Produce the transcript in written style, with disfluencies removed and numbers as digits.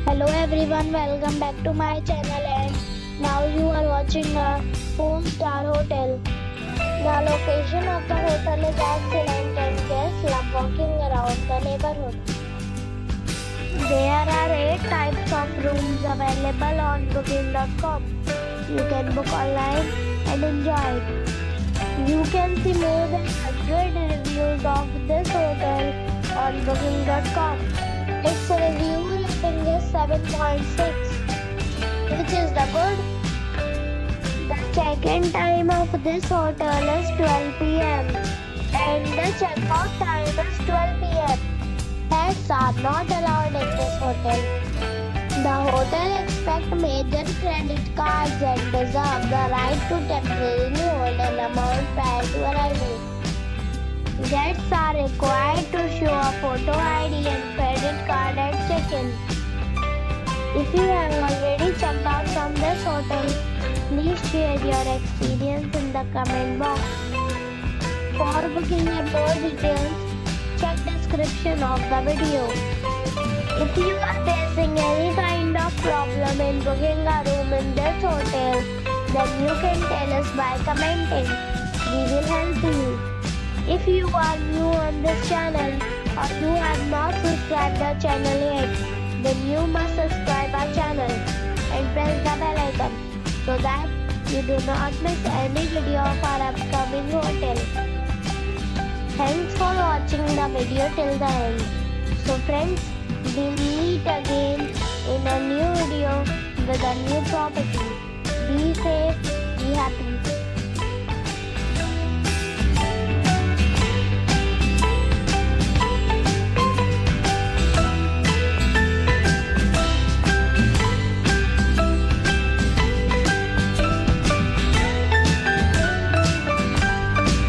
Hello everyone, welcome back to my channel and now you are watching a 4-star hotel. The location of the hotel is excellent and guests love walking around the neighborhood. There are 8 types of rooms available on booking.com. You can book online and enjoy it. You can see more than 100 reviews of this hotel on booking.com. Its review rating is 7.6, which is the good. The check-in time of this hotel is 12 p.m. and the check-out time is 12 p.m. Pets are not allowed in this hotel. The hotel accepts major credit cards and reserves the right to temporarily hold an amount prior to arrival. Guests are required to show a photo ID and credit card at check-in. If you have already checked out from this hotel, please share your experience in the comment box. For booking and more details, check description of the video. If you are facing any kind of problem in booking a room in this hotel, then you can tell us by commenting. We will help you. If you are new on this channel or you have not subscribed our channel yet, then you must subscribe our channel and press the bell icon so that you do not miss any video of our upcoming hotel. Thanks for watching the video till the end. So friends, we'll meet again in a new video with a new property. Be safe, be happy.